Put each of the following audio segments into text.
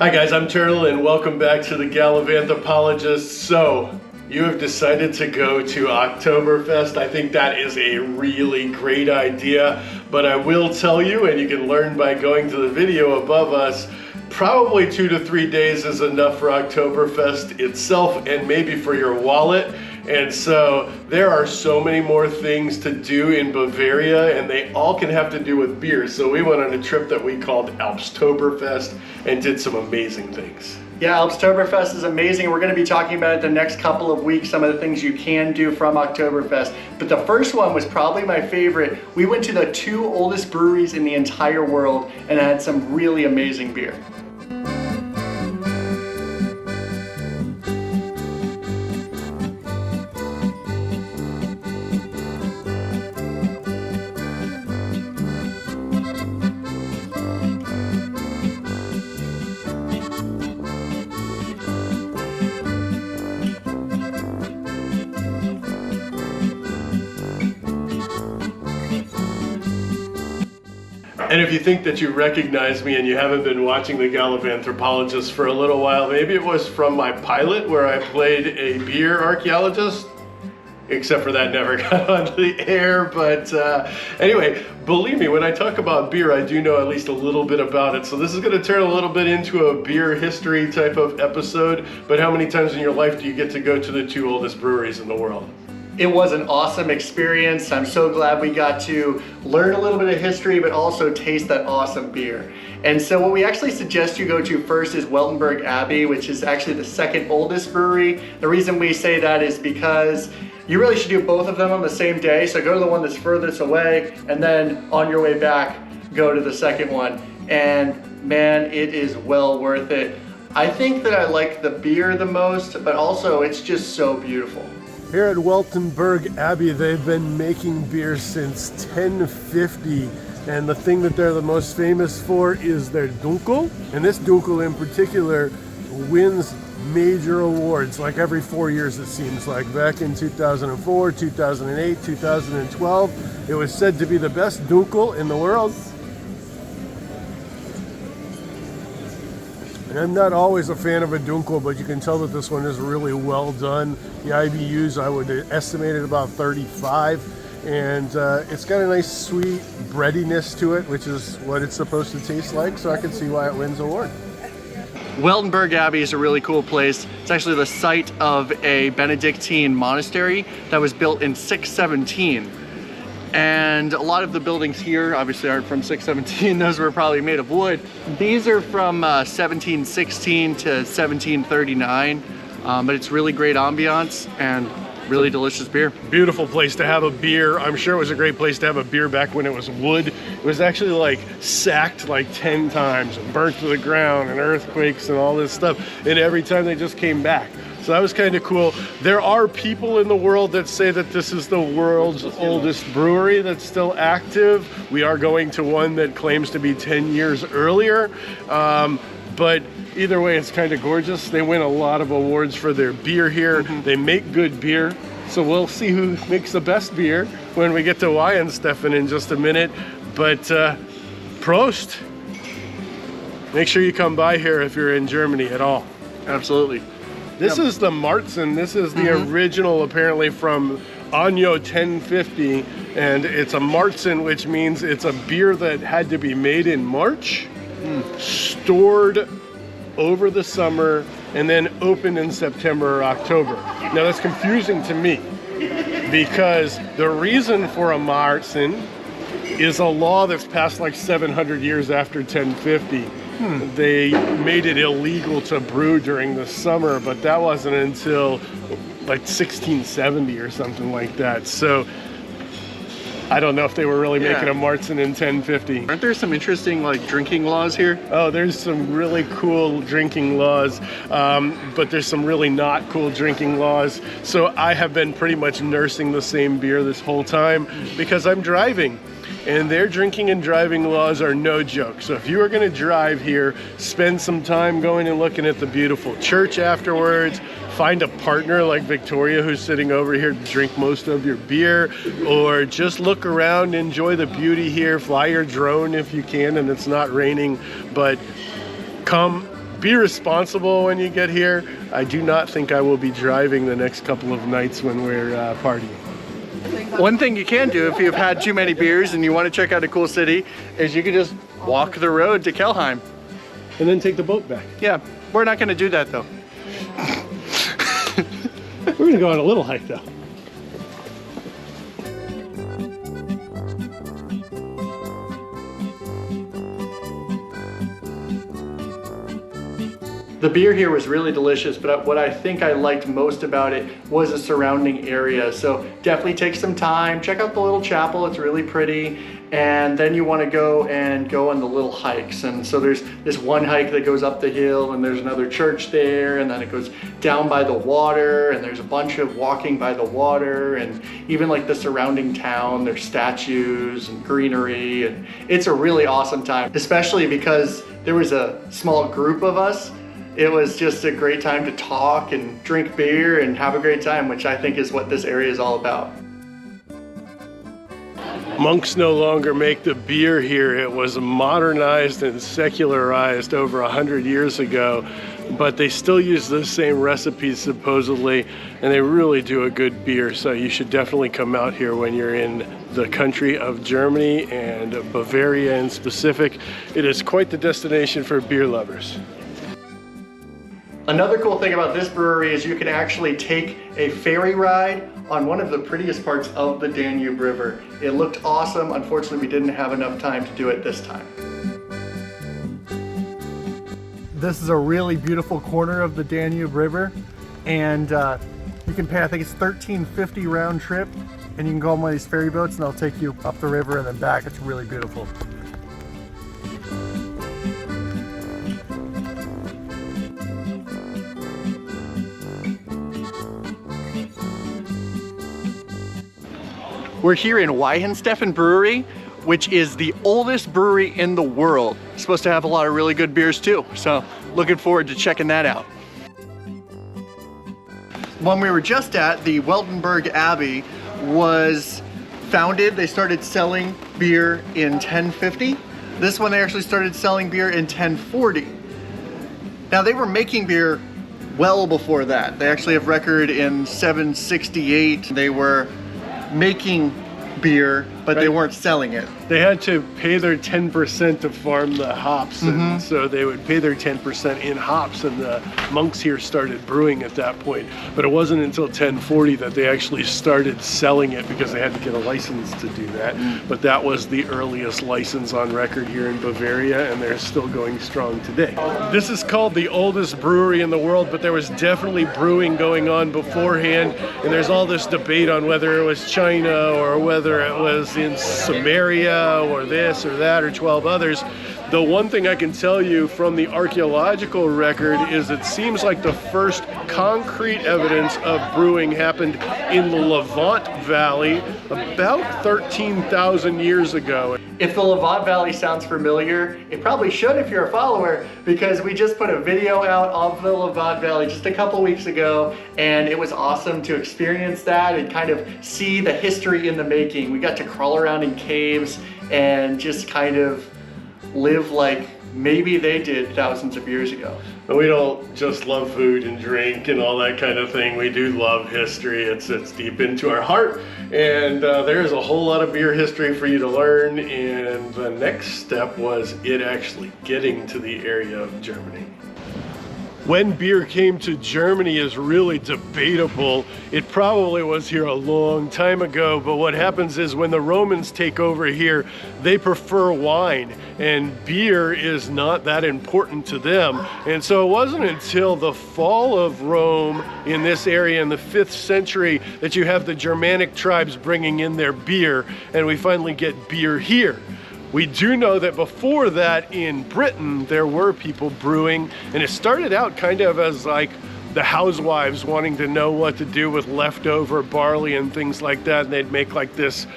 Hi guys, I'm Turtle and welcome back to the Gallivanthropologist. So, you have decided to go to Oktoberfest. I think that is a really great idea, but I will tell you, and you can learn by going to the video above us, probably 2 to 3 days is enough for Oktoberfest itself and maybe for your wallet. And so there are so many more things to do in Bavaria, and they all can have to do with beer. So we went on a trip that we called Oktoberfest and did some amazing things. Yeah, Oktoberfest is amazing. We're going to be talking about it the next couple of weeks, some of the things you can do from Oktoberfest. But the first one was probably my favorite. We went to the 2 oldest breweries in the entire world and had some really amazing beer. And if you think that you recognize me and you haven't been watching the Gallivanthropologist for a little while, maybe it was from my pilot where I played a beer archaeologist, except for that never got onto the air. But anyway, believe me, when I talk about beer, I do know at least a little bit about it. So this is going to turn a little bit into a beer history type of episode. But how many times in your life do you get to go to the 2 oldest breweries in the world? It was an awesome experience. I'm so glad we got to learn a little bit of history, but also taste that awesome beer. And so what we actually suggest you go to first is Weltenburg Abbey, which is actually the 2nd oldest brewery. The reason we say that is because you really should do both of them on the same day. So go to the one that's furthest away, and then on your way back, go to the second one. And man, it is well worth it. I think that I like the beer the most, but also it's just so beautiful. Here at Weltenburg Abbey, they've been making beer since 1050, and the thing that they're the most famous for is their Dunkel. And this Dunkel in particular wins major awards like every 4 years, it seems like. Back in 2004, 2008, 2012, it was said to be the best Dunkel in the world. And I'm not always a fan of a Dunkel, but you can tell that this one is really well done. The IBUs, I would estimate at about 35. And it's got a nice sweet breadiness to it, which is what it's supposed to taste like. So I can see why it wins award. Weltenburg Abbey is a really cool place. It's actually the site of a Benedictine monastery that was built in 617. And a lot of the buildings here obviously aren't from 617. Those were probably made of wood. These are from 1716 to 1739, but it's really great ambiance and really delicious beer. Beautiful place to have a beer. I'm sure it was a great place to have a beer back when it was wood. It was actually like sacked like 10 times and burnt to the ground and earthquakes and all this stuff. And every time they just came back. So that was kind of cool. There are people in the world that say that this is the world's oldest brewery that's still active. We are going to one that claims to be 10 years earlier. But either way, it's kind of gorgeous. They win a lot of awards for their beer here. They make good beer. So we'll see who makes the best beer when we get to Weihenstephan in just a minute. But Prost. Make sure you come by here if you're in Germany at all. Absolutely. This is the Marzen. This is the original, apparently, from Anno 1050, and it's a Marzen, which means it's a beer that had to be made in March, stored over the summer, and then opened in September or October. Now that's confusing to me, because the reason for a Marzen is a law that's passed like 700 years after 1050. They made it illegal to brew during the summer, but that wasn't until like 1670 or something like that. So I don't know if they were really making a Marzen in 1050. Aren't there some interesting like drinking laws here? Oh, there's some really cool drinking laws, but there's some really not cool drinking laws. So I have been pretty much nursing the same beer this whole time because I'm driving. And their drinking and driving laws are no joke. So if you are going to drive here, spend some time going and looking at the beautiful church afterwards. Find a partner like Victoria who's sitting over here to drink most of your beer, or just look around, enjoy the beauty here, fly your drone if you can and it's not raining. But come be responsible when you get here. I do not think I will be driving the next couple of nights when we're partying. One thing you can do if you've had too many beers and you want to check out a cool city is you can just walk the road to Kelheim. And then take the boat back. Yeah, we're not going to do that though. We're going to go on a little hike though. The beer here was really delicious, but what I think I liked most about it was the surrounding area. So definitely take some time, check out the little chapel, it's really pretty. And then you want to go on the little hikes. And so there's this one hike that goes up the hill and there's another church there, and then it goes down by the water, and there's a bunch of walking by the water, and even like the surrounding town, there's statues and greenery, and it's a really awesome time, especially because there was a small group of us. It was just a great time to talk and drink beer and have a great time, which I think is what this area is all about. Monks no longer make the beer here. It was modernized and secularized over 100 years ago, but they still use the same recipes supposedly, and they really do a good beer. So you should definitely come out here when you're in the country of Germany and Bavaria in specific. It is quite the destination for beer lovers. Another cool thing about this brewery is you can actually take a ferry ride on one of the prettiest parts of the Danube River. It looked awesome. Unfortunately, we didn't have enough time to do it this time. This is a really beautiful corner of the Danube River, and you can pay, I think it's $13.50 round trip, and you can go on one of these ferry boats and they'll take you up the river and then back. It's really beautiful. We're here in Weihenstephan Brewery, which is the oldest brewery in the world. It's supposed to have a lot of really good beers too, so looking forward to checking that out. One we were just at, the Weltenburg Abbey, was founded, they started selling beer in 1050. This one they actually started selling beer in 1040. Now they were making beer well before that. They actually have record in 768. They were making beer, but they weren't selling it. They had to pay their 10% to farm the hops, and so they would pay their 10% in hops, and the monks here started brewing at that point. But it wasn't until 1040 that they actually started selling it, because they had to get a license to do that. But that was the earliest license on record here in Bavaria, and they're still going strong today. This is called the oldest brewery in the world, but there was definitely brewing going on beforehand, and there's all this debate on whether it was China or whether it was in Samaria or this or that or 12 others. The one thing I can tell you from the archaeological record is it seems like the first concrete evidence of brewing happened in the Levant Valley about 13,000 years ago. If the Levant Valley sounds familiar, it probably should if you're a follower, because we just put a video out of the Levant Valley just a couple weeks ago, and it was awesome to experience that and kind of see the history in the making. We got to crawl around in caves and just kind of live like maybe they did thousands of years ago. And we don't just love food and drink and all that kind of thing. We do love history. It's deep into our heart, and there's a whole lot of beer history for you to learn. And the next step was it actually getting to the area of Germany. When beer came to Germany is really debatable. It probably was here a long time ago, but what happens is when the Romans take over here, they prefer wine, and beer is not that important to them. And so it wasn't until the fall of Rome in this area in the 5th century that you have the Germanic tribes bringing in their beer, and we finally get beer here. We do know that before that in Britain, there were people brewing, and it started out kind of as like the housewives wanting to know what to do with leftover barley and things like that, and they'd make like this,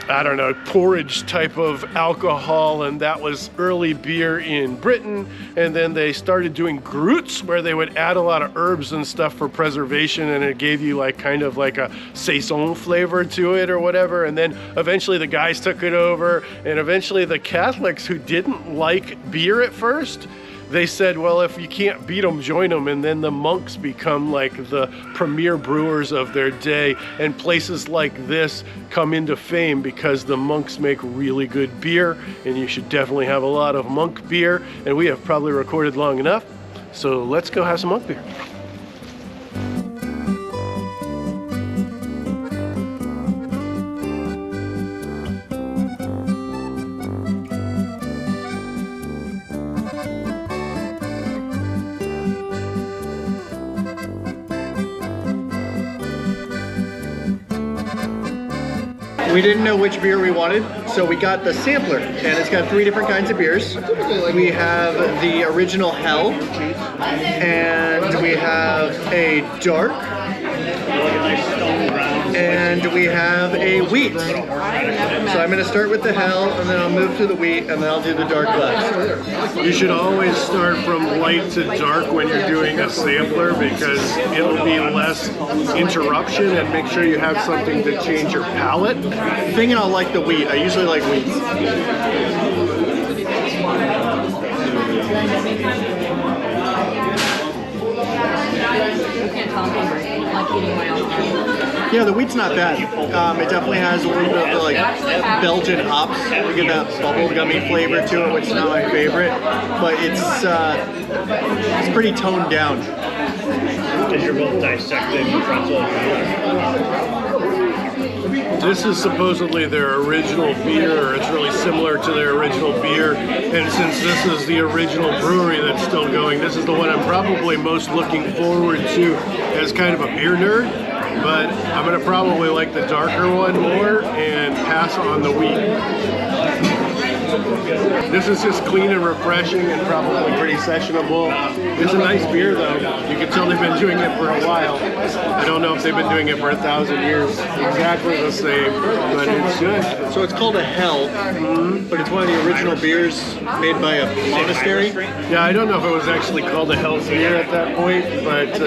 I don't know, porridge type of alcohol, and that was early beer in Britain. And then they started doing groots, where they would add a lot of herbs and stuff for preservation, and it gave you like kind of like a saison flavor to it or whatever. And then eventually the guys took it over, and eventually the Catholics, who didn't like beer at first, they said, well, if you can't beat them, join them. And then the monks become like the premier brewers of their day. And places like this come into fame because the monks make really good beer. And you should definitely have a lot of monk beer. And we have probably recorded long enough. So let's go have some monk beer. We didn't know which beer we wanted, so we got the sampler, and it's got 3 different kinds of beers. We have the original Hell, and we have a dark, and we have a wheat. So I'm going to start with the Hell, and then I'll move to the wheat, and then I'll do the dark last. You should always start from light to dark when you're doing a sampler because it'll be less interruption and make sure you have something to change your palate. Thinking I'll like the wheat. I usually like wheats. Yeah, the wheat's not bad. It definitely has a little bit of like Belgian hops. We get that bubblegummy flavor to it, which is not my favorite, but it's pretty toned down. Because you're both dissecting the pretzel and This is supposedly their original beer, or it's really similar to their original beer. And since this is the original brewery that's still going, this is the one I'm probably most looking forward to as kind of a beer nerd. But I'm going to probably like the darker one more and pass on the wheat. This is just clean and refreshing and probably pretty sessionable. It's a nice beer though. You can tell they've been doing it for a while. I don't know if they've been doing it for 1,000 years. Exactly the same, but it's good. So it's called a Hell, but it's one of the original beers made by a monastery. Yeah, I don't know if it was actually called a Hell's beer at that point, but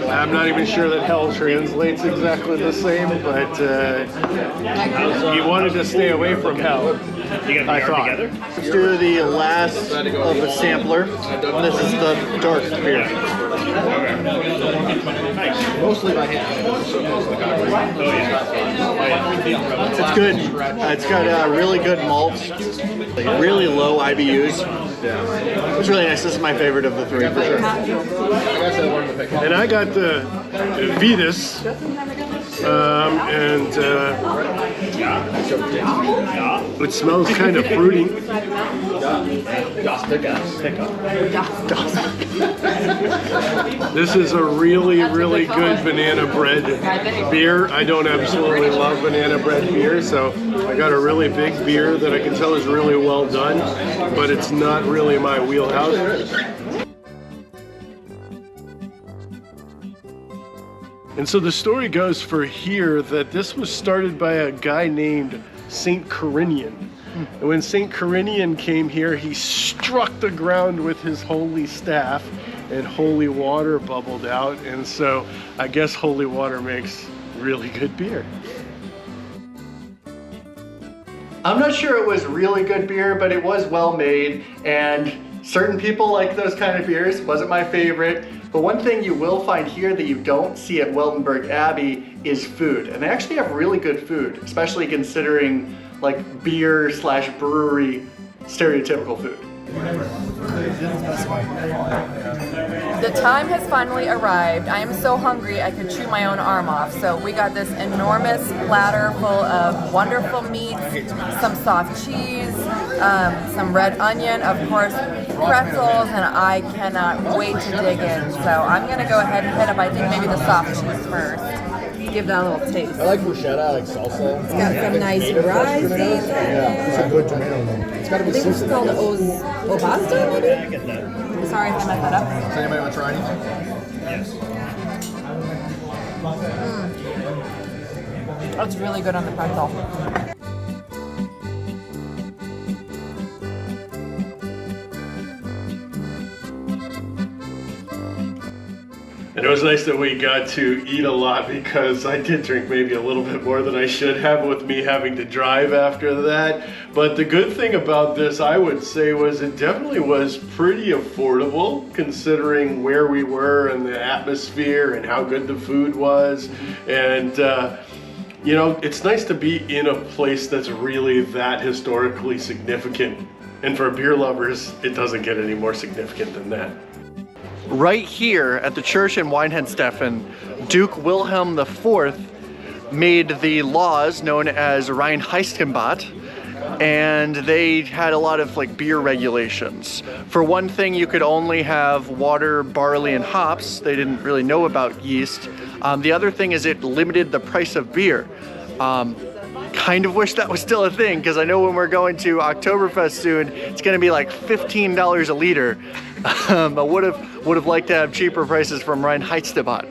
I'm not even sure that Hell translates exactly the same, but you wanted to stay away from Hell. I thought. Let's do the last of the sampler. This is the dark beer. mostly by hand. It's good. It's got really good malts, really low IBUs. It's really nice. This is my favorite of the 3 for sure. And I got the Vitus, it smells kind of fruity. This is a really, really good banana bread beer. I don't absolutely love banana bread beer, so I got a really big beer that I can tell is really well done, but it's not really my wheelhouse. And so the story goes for here that this was started by a guy named Saint Corinian. And when Saint Corinian came here, he struck the ground with his holy staff and holy water bubbled out. And so I guess holy water makes really good beer. I'm not sure it was really good beer, but it was well made, and certain people like those kind of beers. Wasn't my favorite. But one thing you will find here that you don't see at Weltenburg Abbey is food. And they actually have really good food, especially considering like beer/brewery stereotypical food. The time has finally arrived. I am so hungry I could chew my own arm off. So we got this enormous platter full of wonderful meats, some soft cheese, some red onion, of course, pretzels, and I cannot wait to dig in. So I'm gonna go ahead and hit up, I think maybe the soft cheese first. Give that a little taste. I like bruschetta, I like salsa. It's got some nice rye seeds. Yeah, it's a good tomato though. It's gotta be I think it's seasoned. called Obasta, maybe? Sorry if I messed that up. Does anybody want to try anything? That's really good on the pretzel. And it was nice that we got to eat a lot because I did drink maybe a little bit more than I should have with me having to drive after that. But the good thing about this, I would say, was it definitely was pretty affordable considering where we were and the atmosphere and how good the food was. And you know, it's nice to be in a place that's really that historically significant. And for beer lovers, it doesn't get any more significant than that. Right here at the church in Weihenstephan, Duke Wilhelm IV made the laws known as Reinheitsgebot, and they had a lot of like beer regulations. For one thing, you could only have water, barley, and hops. They didn't really know about yeast. The other thing is it limited the price of beer. Kind of wish that was still a thing, because I know when we're going to Oktoberfest soon, it's going to be like $15 a liter. I would have liked to have cheaper prices from Reinheitsgebot.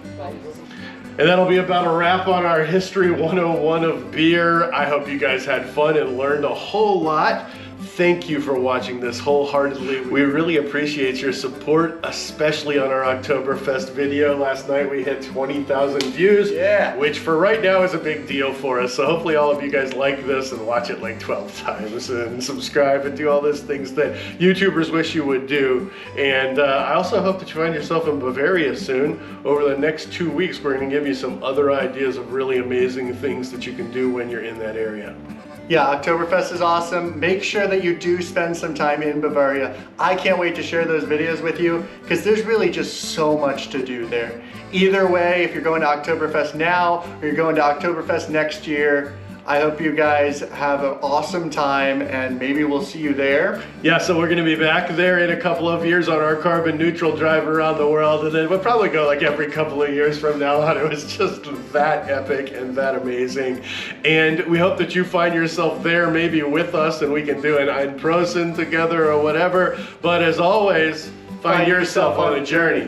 And that'll be about a wrap on our History 101 of beer. I hope you guys had fun and learned a whole lot. Thank you for watching this wholeheartedly. We really appreciate your support, especially on our Oktoberfest video. Last night we hit 20,000 views, which for right now is a big deal for us. So hopefully all of you guys like this and watch it like 12 times and subscribe and do all those things that YouTubers wish you would do. And I also hope that you find yourself in Bavaria soon. Over the next 2 weeks, we're going to give you some other ideas of really amazing things that you can do when you're in that area. Yeah, Oktoberfest is awesome. Make sure that you do spend some time in Bavaria. I can't wait to share those videos with you because there's really just so much to do there. Either way, if you're going to Oktoberfest now or you're going to Oktoberfest next year, I hope you guys have an awesome time and maybe we'll see you there. Yeah, so we're gonna be back there in a couple of years on our carbon neutral drive around the world, and then we'll probably go like every couple of years from now on. It was just that epic and that amazing. And we hope that you find yourself there maybe with us and we can do an in person together or whatever. But as always, find yourself on a journey.